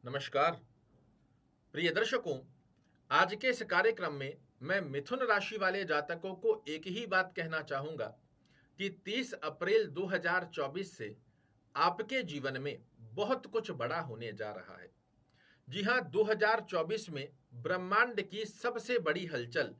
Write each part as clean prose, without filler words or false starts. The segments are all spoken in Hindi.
नमस्कार प्रिय दर्शकों। आज के इस कार्यक्रम में मैं मिथुन राशि वाले जातकों को एक ही बात कहना चाहूंगा कि 30 अप्रैल 2024 से आपके जीवन में बहुत कुछ बड़ा होने जा रहा है। जी हां, 2024 में ब्रह्मांड की सबसे बड़ी हलचल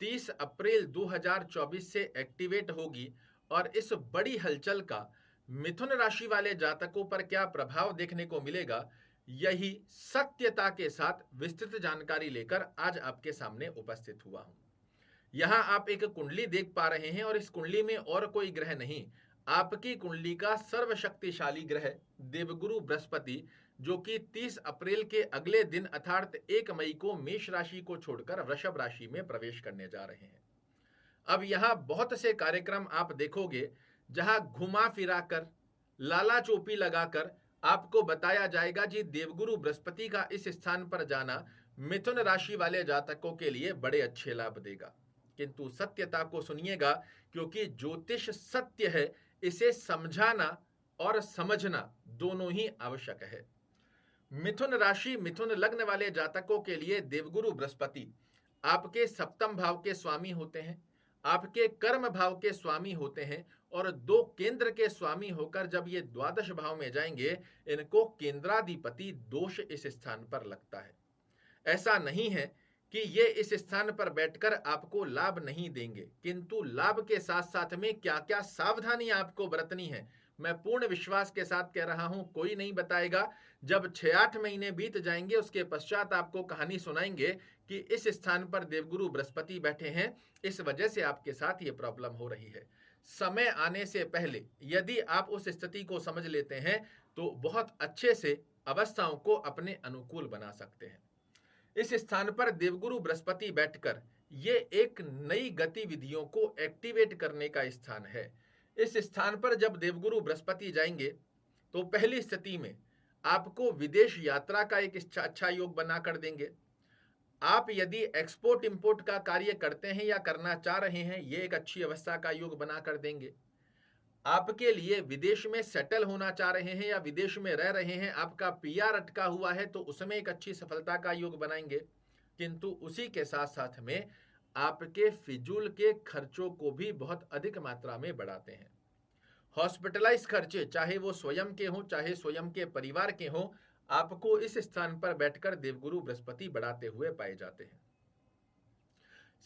30 अप्रैल 2024 से एक्टिवेट होगी और इस बड़ी हलचल का मिथुन राशि वाले जातकों पर क्या प्रभाव देखने को मिलेगा, यही सत्यता के साथ विस्तृत जानकारी लेकर आज आपके सामने उपस्थित हुआ हूं। यहां आप एक कुंडली देख पा रहे हैं और इस कुंडली में और कोई ग्रह नहीं, आपकी कुंडली का सर्वशक्तिशाली ग्रह देवगुरु बृहस्पति, जो कि 30 अप्रैल के अगले दिन अर्थात 1 मई को मेष राशि को छोड़कर वृषभ राशि में प्रवेश करने जा रहे हैं। अब यहां बहुत से कार्यक्रम आप देखोगे जहां घुमा फिरा कर, लाला चोपी लगाकर आपको बताया जाएगा जी देवगुरु बृहस्पति का इस स्थान पर जाना मिथुन राशि वाले जातकों के लिए बड़े अच्छे लाभ देगा। किंतु सत्यता को सुनिएगा, क्योंकि ज्योतिष सत्य है, इसे समझाना और समझना दोनों ही आवश्यक है। मिथुन राशि मिथुन लग्न वाले जातकों के लिए देवगुरु बृहस्पति आपके सप्तम भाव के स्वामी होते हैं, आपके कर्म भाव के स्वामी होते हैं और दो केंद्र के स्वामी होकर जब ये द्वादश भाव में जाएंगे, इनको केंद्राधिपति दोष इस स्थान पर लगता है। ऐसा नहीं है कि ये इस स्थान पर बैठकर आपको लाभ नहीं देंगे, किंतु लाभ के साथ साथ में क्या क्या सावधानी आपको बरतनी है, मैं पूर्ण विश्वास के साथ कह रहा हूं, कोई नहीं बताएगा। जब 6-8 महीने बीत जाएंगे उसके पश्चात आपको कहानी सुनाएंगे कि इस स्थान पर देवगुरु बृहस्पति बैठे हैं, इस वजह से आपके साथ ये प्रॉब्लम हो रही है। समय आने से पहले यदि आप उस स्थिति को समझ लेते हैं तो बहुत अच्छे से अवस्थाओं को अपने अनुकूल बना सकते हैं। इस स्थान पर देवगुरु बृहस्पति बैठकर ये एक नई गतिविधियों को एक्टिवेट करने का स्थान है। इस स्थान पर जब देवगुरु बृहस्पति जाएंगे तो पहली स्थिति में आपको विदेश यात्रा का एक अच्छा योग बना कर देंगे। आप यदि एक्सपोर्ट इंपोर्ट का कार्य करते हैं या करना चाह रहे हैं, ये एक अच्छी अवस्था का योग बना कर देंगे। आपके लिए विदेश में सेटल होना चाह रहे हैं या विदेश में रह रहे हैं, आपका पीआर अटका हुआ है, तो उसमें एक अच्छी सफलता का योग बनाएंगे। किंतु उसी के साथ साथ में आपके फिजूल के खर्चों को भी बहुत अधिक मात्रा में बढ़ाते हैं। हॉस्पिटलाइज खर्चे, चाहे वो स्वयं के हों चाहे स्वयं के परिवार के हों, आपको इस स्थान पर बैठकर देवगुरु बृहस्पति बढ़ाते हुए पाए जाते हैं।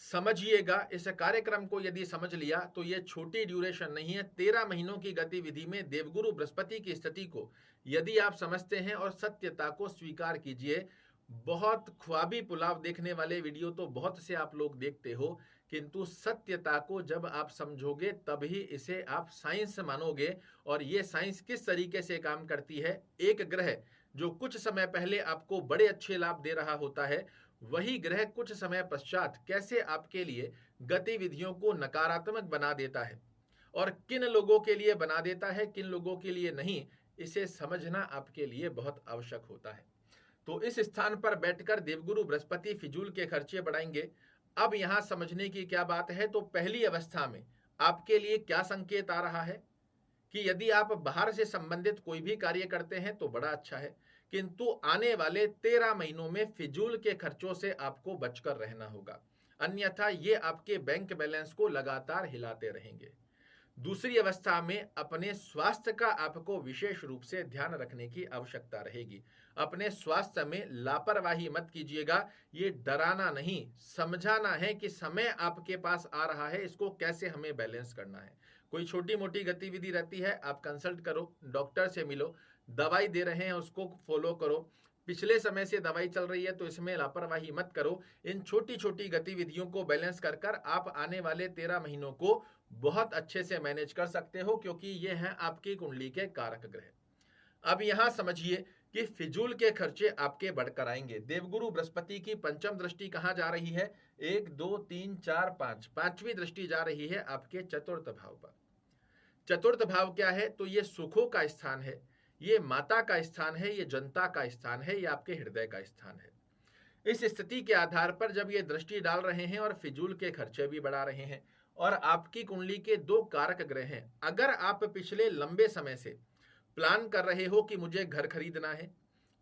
समझिएगा, इस कार्यक्रम को यदि समझ लिया तो ये छोटी ड्यूरेशन नहीं है। 13 महीनों की गतिविधि में देवगुरु बृहस्पति की स्थिति को यदि आप समझते हैं और सत्यता को स्वीकार कीजिए। बहुत ख्वाबी पुलाव देखने वाले वीडियो तो बहुत से आप लोग देखते हो, किंतु सत्यता को जब आप समझोगे तभी इसे आप साइंस मानोगे। और ये साइंस किस तरीके से काम करती है, एक ग्रह जो कुछ समय पहले आपको बड़े अच्छे लाभ दे रहा होता है, वही ग्रह कुछ समय पश्चात कैसे आपके लिए गतिविधियों को नकारात्मक बना देता है और किन लोगों के लिए बना देता है, किन लोगों के लिए नहीं, इसे समझना आपके लिए बहुत आवश्यक होता है। तो इस स्थान पर बैठकर देवगुरु बृहस्पति फिजूल के खर्चे बढ़ाएंगे। अब यहां समझने की क्या बात है, तो पहली अवस्था में आपके लिए क्या संकेत आ रहा है कि यदि आप बाहर से संबंधित कोई भी कार्य करते हैं तो बड़ा अच्छा है, किंतु आने वाले 13 महीनों में फिजूल के खर्चों से आपको बचकर रहना होगा, अन्यथा ये आपके बैंक बैलेंस को लगातार हिलाते रहेंगे। दूसरी अवस्था में अपने स्वास्थ्य का आपको विशेष रूप से ध्यान रखने की आवश्यकता रहेगी। अपने स्वास्थ्य में लापरवाही मत कीजिएगा। ये डराना नहीं, समझाना है कि समय आपके पास आ रहा है, इसको कैसे हमें बैलेंस करना है। कोई छोटी मोटी गतिविधि रहती है, आप कंसल्ट करो, डॉक्टर से मिलो, दवाई दे रहे हैं उसको फॉलो करो। पिछले समय से दवाई चल रही है तो इसमें लापरवाही मत करो। इन छोटी छोटी गतिविधियों को बैलेंस कर कर आप आने वाले 13 महीनों को बहुत अच्छे से मैनेज कर सकते हो, क्योंकि ये हैं आपकी कुंडली के कारक ग्रह। अब यहां समझिए कि फिजूल के खर्चे आपके बढ़कर आएंगे। देवगुरु बृहस्पति की पंचम दृष्टि कहां जा रही है, 1 2 3 4 5, पांचवी दृष्टि जा रही है आपके चतुर्थ भाव पर। चतुर्थ भाव क्या है, तो ये सुखों का स्थान है, ये माता का स्थान है, ये जनता का स्थान है, ये आपके हृदय का स्थान है। इस स्थिति के आधार पर जब ये दृष्टि डाल रहे हैं और फिजूल के खर्चे भी बढ़ा रहे हैं और आपकी कुंडली के दो कारक ग्रह हैं, अगर आप पिछले लंबे समय से प्लान कर रहे हो कि मुझे घर खरीदना है,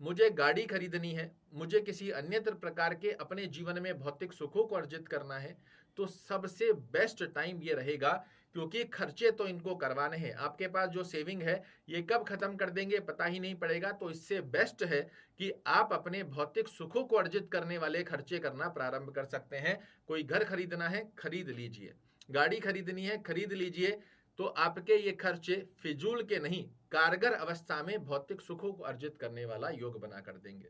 मुझे गाड़ी खरीदनी है, मुझे किसी अन्यत्र प्रकार के अपने जीवन में भौतिक सुखों को अर्जित करना है, तो सबसे बेस्ट टाइम ये रहेगा, क्योंकि खर्चे तो इनको करवाने हैं। आपके पास जो सेविंग है ये कब खत्म कर देंगे पता ही नहीं पड़ेगा। तो इससे बेस्ट है कि आप अपने भौतिक सुखों को अर्जित करने वाले खर्चे करना प्रारंभ कर सकते हैं। कोई घर खरीदना है, खरीद लीजिए। गाड़ी खरीदनी है, खरीद लीजिए। तो आपके ये खर्चे फिजूल के नहीं, कारगर अवस्था में भौतिक सुखों को अर्जित करने वाला योग बना कर देंगे।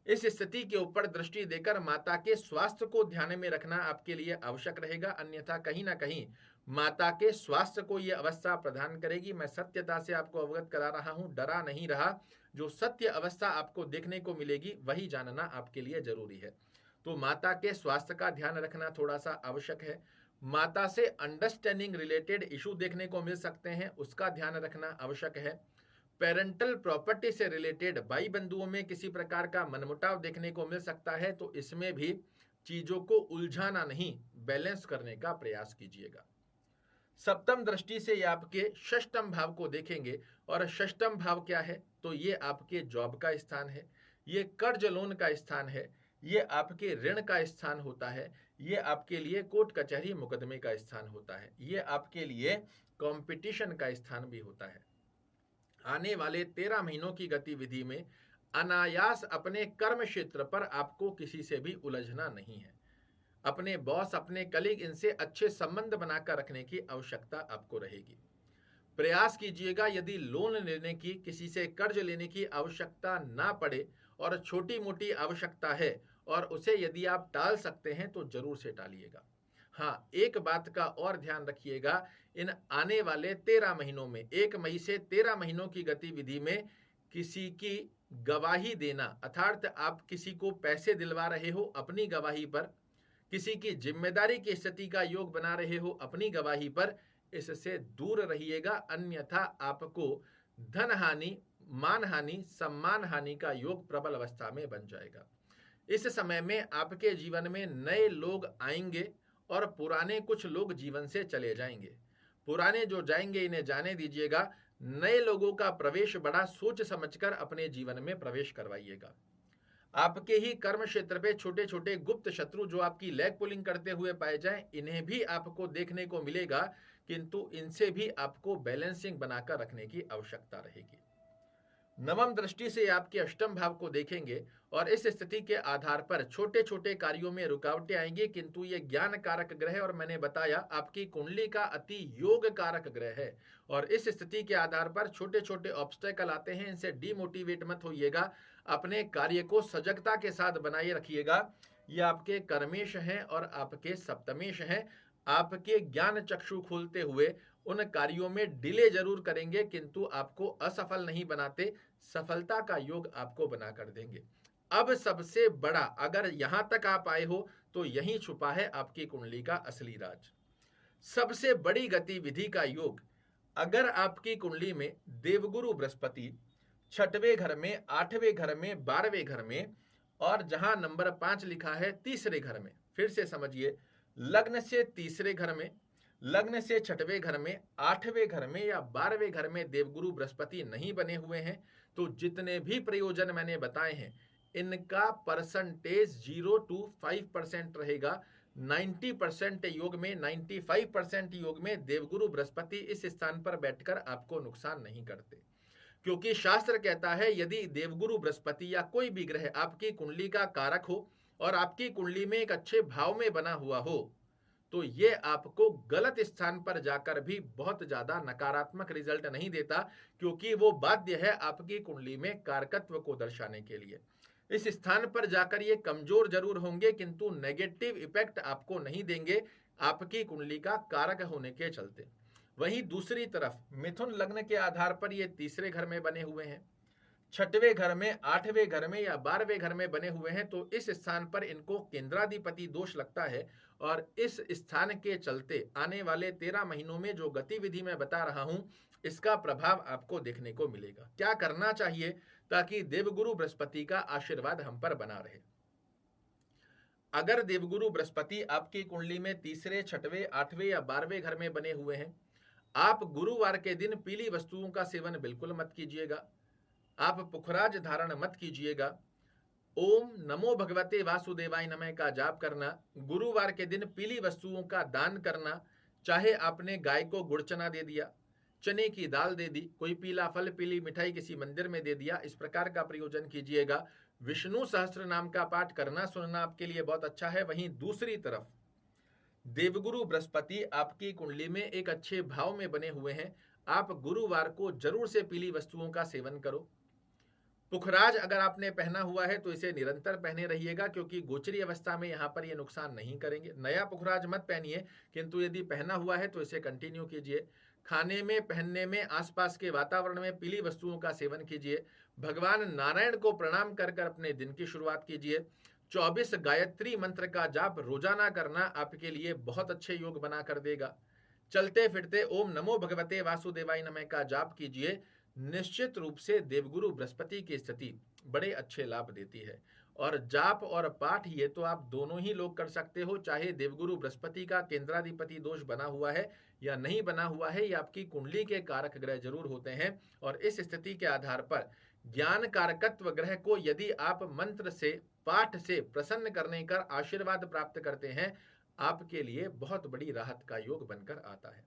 इस स्थिति के ऊपर दृष्टि देकर माता के स्वास्थ्य को ध्यान में रखना आपके लिए आवश्यक रहेगा, अन्यथा कहीं ना कहीं माता के स्वास्थ्य को यह अवस्था प्रदान करेगी। मैं सत्यता से आपको अवगत करा रहा हूं, डरा नहीं रहा। जो सत्य अवस्था आपको देखने को मिलेगी वही जानना आपके लिए जरूरी है। तो माता के स्वास्थ्य का ध्यान रखना थोड़ा सा आवश्यक है। माता से अंडरस्टैंडिंग रिलेटेड इशू देखने को मिल सकते हैं, उसका ध्यान रखना आवश्यक है। पेरेंटल प्रॉपर्टी से रिलेटेड भाई बंधुओं में किसी प्रकार का मनमुटाव देखने को मिल सकता है, तो इसमें भी चीजों को उलझाना नहीं, बैलेंस करने का प्रयास कीजिएगा। सप्तम दृष्टि से ये आपके षष्टम भाव को देखेंगे, और षष्टम भाव क्या है, तो ये आपके जॉब का स्थान है, ये कर्ज लोन का स्थान है, ये आपके ऋण का स्थान होता है, ये आपके लिए कोर्ट कचहरी मुकदमे का स्थान होता है, ये आपके लिए कंपटीशन का स्थान भी होता है। आने वाले 13 महीनों की गतिविधि में अनायास अपने कर्म क्षेत्र पर आपको किसी से भी उलझना नहीं है। अपने बॉस, अपने कलीग, इनसे अच्छे संबंध बनाकर रखने की आवश्यकता आपको रहेगी। प्रयास कीजिएगा यदि लोन लेने की, किसी से कर्ज लेने की आवश्यकता ना पड़े, और छोटी मोटी आवश्यकता है और उसे यदि आप टाल सकते हैं तो जरूर से टालिएगा। हाँ, एक बात का और ध्यान रखिएगा, इन आने वाले 13 महीनों में 1 मई से 13 महीनों की गतिविधि में किसी की गवाही देना, अर्थात आप किसी को पैसे दिलवा रहे हो अपनी गवाही पर, किसी की जिम्मेदारी की स्थिति का योग बना रहे हो अपनी गवाही पर, इससे दूर रहिएगा, अन्यथा आपको धन हानि, मान हानि, सम्मान हानि का योग प्रबल अवस्था में बन जाएगा। इस समय में आपके जीवन में नए लोग आएंगे और पुराने कुछ लोग जीवन से चले जाएंगे। पुराने जो जाएंगे इन्हें जाने दीजिएगा, नए लोगों का प्रवेश बड़ा सोच समझकर अपने जीवन में प्रवेश करवाइएगा। आपके ही कर्म क्षेत्र पे छोटे छोटे गुप्त शत्रु जो आपकी लैग पुलिंग करते हुए पाए जाएं, इन्हें भी आपको देखने को मिलेगा, किंतु इनसे भी आपको बैलेंसिंग बनाकर रखने की आवश्यकता रहेगी। नवम दृष्टि से आपके अष्टम भाव को देखेंगे, और इस स्थिति के आधार पर छोटे छोटे कार्यों में रुकावटें आएंगी, किंतु ये ज्ञान कारक ग्रह, और मैंने बताया आपकी कुंडली का अति योग कारक ग्रह है, और इस स्थिति के आधार पर छोटे छोटे ऑब्स्टेकल आते हैं, इनसे डिमोटिवेट मत होइएगा, अपने कार्य को सजगता के साथ बनाए रखिएगा। ये आपके कर्मेश हैं और आपके सप्तमेश हैं, आपके ज्ञान चक्षु खोलते हुए उन कार्यों में डिले जरूर करेंगे, किंतु आपको असफल नहीं बनाते, सफलता का योग आपको बना कर देंगे। अब सबसे बड़ा, अगर यहां तक आप आए हो तो यहीं छुपा है आपकी कुंडली का असली राज। सबसे बड़ी गतिविधि का योग, अगर आपकी कुंडली में देवगुरु बृहस्पति 6वें घर में, 8वें घर में, 12वें घर में, और जहां नंबर 5 लिखा है तीसरे घर में, फिर से समझिए, लग्न से तीसरे घर में, लग्न से 6वें घर में, 8वें घर में या 12वें घर में देवगुरु बृहस्पति नहीं बने हुए हैं, तो जितने भी प्रयोजन मैंने बताए हैं इनका परसेंटेज 0 to 5% रहेगा। 90% योग में, 95% योग में देवगुरु बृहस्पति इस स्थान पर बैठकर आपको नुकसान नहीं करते, क्योंकि शास्त्र कहता है यदि देवगुरु बृहस्पति या कोई भी ग्रह आपकी कुंडली का कारक हो और आपकी कुंडली में एक अच्छे भाव में बना हुआ हो, तो ये आपको गलत स्थान पर जाकर भी बहुत ज्यादा नकारात्मक रिजल्ट नहीं देता, क्योंकि वो बाध्य है आपकी कुंडली में कारकत्व को दर्शाने के लिए। इस स्थान पर जाकर ये कमजोर जरूर होंगे, किंतु नेगेटिव इफेक्ट आपको नहीं देंगे आपकी कुंडली का कारक होने के चलते। वहीं दूसरी तरफ मिथुन लग्न के आधार पर ये तीसरे घर में बने हुए हैं, 6वें घर में, 8वें घर में या 12वें घर में बने हुए हैं, तो इस स्थान पर इनको केंद्राधिपति दोष लगता है, और इस स्थान के चलते आने वाले 13 महीनों में जो गतिविधि मैं बता रहा हूं इसका प्रभाव आपको देखने को मिलेगा। क्या करना चाहिए ताकि देवगुरु बृहस्पति का आशीर्वाद हम पर बना रहे? अगर देवगुरु बृहस्पति आपकी कुंडली में तीसरे, 6वें, 8वें या 12वें घर में बने हुए हैं, आप गुरुवार के दिन पीली वस्तुओं का सेवन बिल्कुल मत कीजिएगा। आप पुखराज धारण मत कीजिएगा। ओम नमो भगवते वासुदेवाय नमः का जाप करना, गुरुवार के दिन पीली वस्तुओं का दान करना, चाहे आपने गाय को गुड़ चना दे दिया, चने की दाल दे दी, कोई पीला फल, पीली मिठाई किसी मंदिर में दे दिया, इस प्रकार का प्रयोजन कीजिएगा। विष्णु सहस्त्र नाम का पाठ करना सुनना आपके लिए बहुत अच्छा है। वहीं दूसरी तरफ देवगुरु बृहस्पति आपकी कुंडली में एक अच्छे भाव में बने हुए हैं। आप गुरुवार को जरूर से पीली वस्तुओं का सेवन करो। पुखराज अगर आपने पहना हुआ है तो इसे निरंतर पहने रहिएगा, क्योंकि गोचरी अवस्था में यहाँ पर ये नुकसान नहीं करेंगे। नया पुखराज मत पहनिए, किंतु यदि पहना हुआ है तो इसे कंटिन्यू कीजिए। खाने में, पहनने में, आसपास के वातावरण में पीली वस्तुओं का सेवन कीजिए। भगवान नारायण को प्रणाम कर कर अपने दिन की शुरुआत कीजिए। 24 गायत्री मंत्र का जाप रोजाना करना आपके लिए बहुत अच्छे योग बना कर देगा। चलते फिरते ओम नमो भगवते वासुदेवाय नमः का जाप कीजिए। निश्चित रूप से देवगुरु बृहस्पति की स्थिति बड़े अच्छे लाभ देती है। और जाप और पाठ ये तो आप दोनों ही लोग कर सकते हो, चाहे देवगुरु बृहस्पति का केंद्राधिपति दोष बना हुआ है या नहीं बना हुआ है, ये आपकी कुंडली के कारक ग्रह जरूर होते हैं। और इस स्थिति के आधार पर ज्ञान कारकत्व ग्रह को यदि आप मंत्र से, पाठ से प्रसन्न करने का आशीर्वाद प्राप्त करते हैं, आपके लिए बहुत बड़ी राहत का योग बनकर आता है।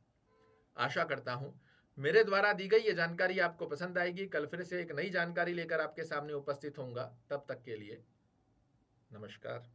आशा करता हूं मेरे द्वारा दी गई ये जानकारी आपको पसंद आएगी। कल फिर से एक नई जानकारी लेकर आपके सामने उपस्थित होऊंगा। तब तक के लिए नमस्कार।